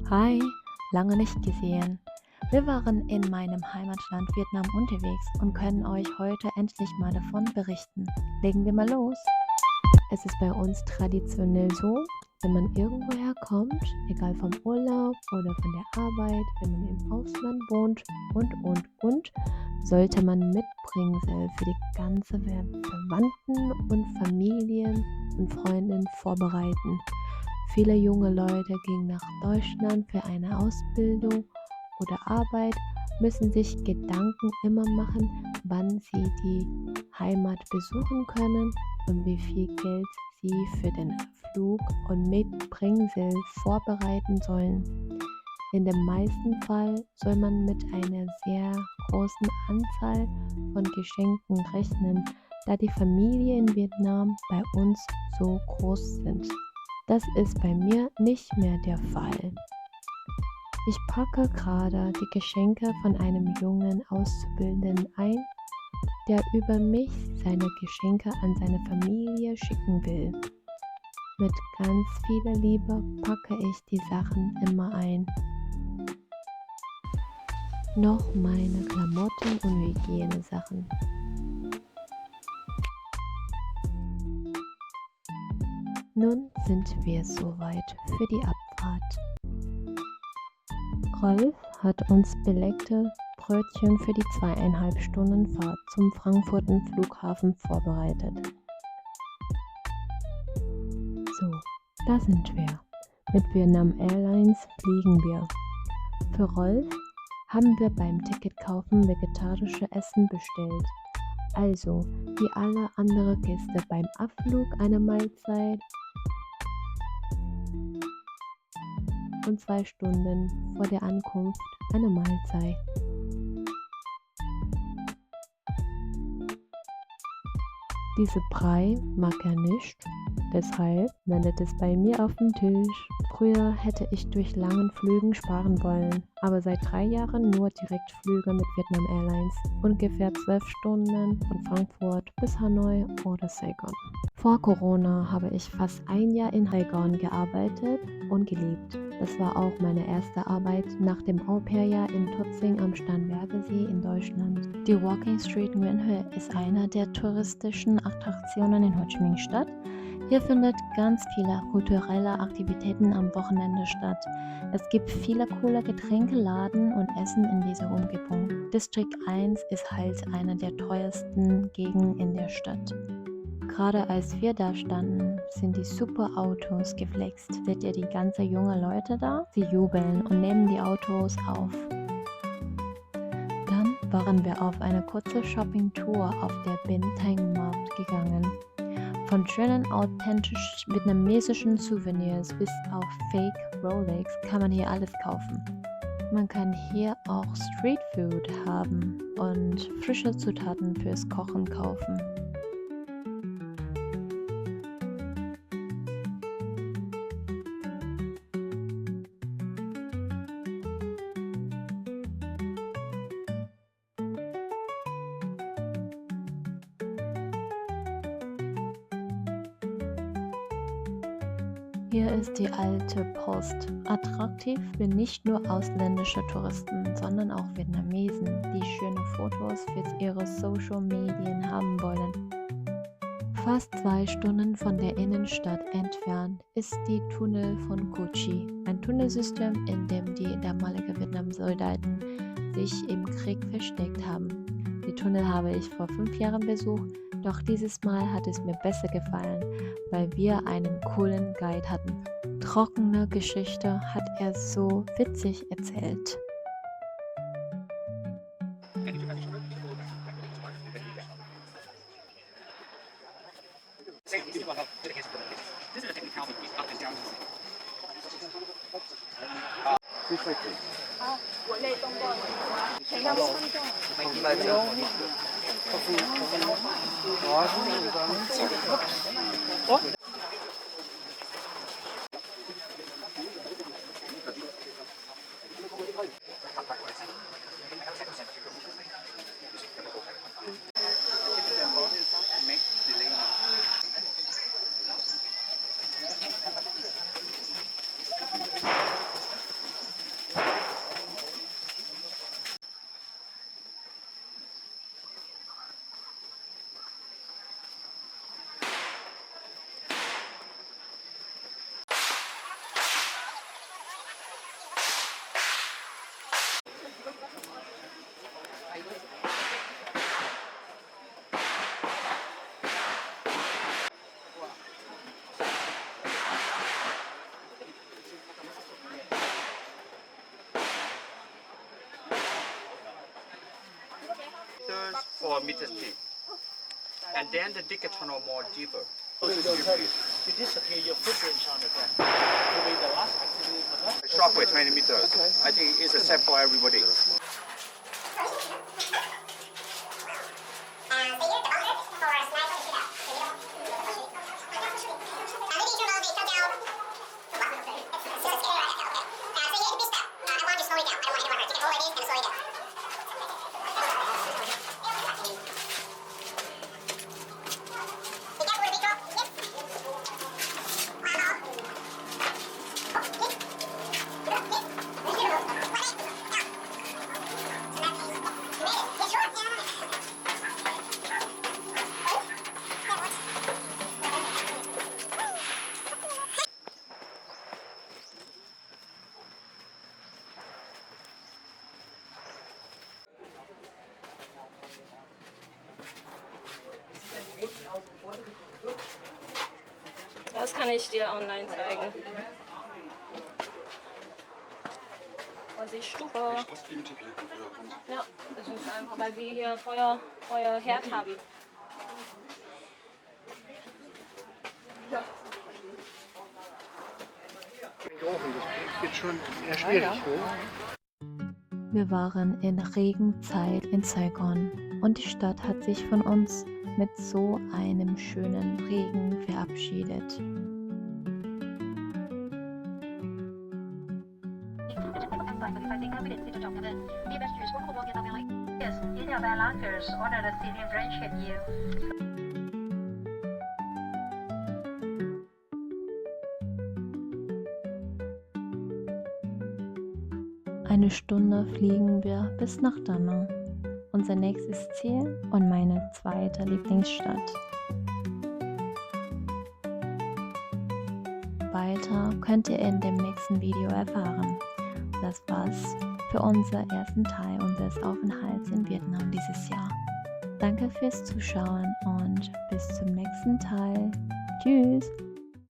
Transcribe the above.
Hi, lange nicht gesehen. Wir waren in meinem Heimatland Vietnam unterwegs und können euch heute endlich mal davon berichten. Legen wir mal los. Es ist bei uns traditionell so, wenn man irgendwoher kommt, egal vom Urlaub oder von der Arbeit, wenn man im Ausland wohnt und, sollte man Mitbringsel für die ganze Verwandten und Familien und Freunden vorbereiten. Viele junge Leute gehen nach Deutschland für eine Ausbildung oder Arbeit, müssen sich Gedanken immer machen, wann sie die Heimat besuchen können und wie viel Geld sie für den Flug und Mitbringsel vorbereiten sollen. In dem meisten Fall soll man mit einer sehr großen Anzahl von Geschenken rechnen, da die Familien in Vietnam bei uns so groß sind. Das ist bei mir nicht mehr der Fall. Ich packe gerade die Geschenke von einem jungen Auszubildenden ein, der über mich seine Geschenke an seine Familie schicken will. Mit ganz viel Liebe packe ich die Sachen immer ein. Noch meine Klamotten und Hygienesachen. Nun sind wir soweit für die Abfahrt. Rolf hat uns belegte Brötchen für die 2,5 Stunden Fahrt zum Frankfurter Flughafen vorbereitet. So, da sind wir. Mit Vietnam Airlines fliegen wir. Für Rolf haben wir beim Ticketkaufen vegetarische Essen bestellt. Also, wie alle anderen Gäste beim Abflug eine Mahlzeit und 2 Stunden vor der Ankunft eine Mahlzeit. Diese Brei mag er nicht, deshalb landet es bei mir auf dem Tisch. Früher hätte ich durch langen Flügen sparen wollen, aber seit 3 Jahren nur Direktflüge mit Vietnam Airlines, ungefähr 12 Stunden von Frankfurt bis Hanoi oder Saigon. Vor Corona habe ich fast ein Jahr in Saigon gearbeitet und gelebt. Das war auch meine erste Arbeit nach dem Au-pair-Jahr in Tutzing am Starnberger-See in Deutschland. Die Walking Street Nguyen Hue ist eine der touristischen Attraktionen in Ho Chi Minh Stadt. Hier findet ganz viele kulturelle Aktivitäten am Wochenende statt. Es gibt viele coole Getränkeladen und Essen in dieser Umgebung. District 1 ist halt eine der teuersten Gegenden in der Stadt. Gerade als wir da standen, sind die super Autos geflext. Seht ihr die ganzen junge Leute da? Sie jubeln und nehmen die Autos auf. Dann waren wir auf eine kurze Shopping-Tour auf der Binh Thanh Markt gegangen. Von schönen authentisch vietnamesischen Souvenirs bis auf Fake Rolex kann man hier alles kaufen. Man kann hier auch Streetfood haben und frische Zutaten fürs Kochen kaufen. Hier ist die alte Post. Attraktiv für nicht nur ausländische Touristen, sondern auch Vietnamesen, die schöne Fotos für ihre Social Medien haben wollen. Fast 2 Stunden von der Innenstadt entfernt ist die Tunnel von Co Chi, ein Tunnelsystem, in dem die damaligen Vietnam-Soldaten sich im Krieg versteckt haben. Die Tunnel habe ich vor 5 Jahren besucht, doch dieses Mal hat es mir besser gefallen, weil wir einen coolen Guide hatten. Trockene Geschichte hat er so witzig erzählt. 4 meters deep. And then the digger tunnel more deeper. You disappear your footprints on the ground. Will be the last activity for her. Shockwave 20 meters. I think it's a set for everybody. Das kann ich dir online zeigen. Was ist super. Ja, das ist einfach, weil wir hier Feuerherd haben. Das wird schon eher schwierig. Wir waren in Regenzeit in Saigon und die Stadt hat sich von uns mit so einem schönen Regen verabschiedet. Eine Stunde fliegen wir bis nach Da Nang, unser nächstes Ziel und meine zweite Lieblingsstadt. Weiter könnt ihr in dem nächsten Video erfahren. Das war's für unseren ersten Teil unseres Aufenthalts in Vietnam dieses Jahr. Danke fürs Zuschauen und bis zum nächsten Teil. Tschüss!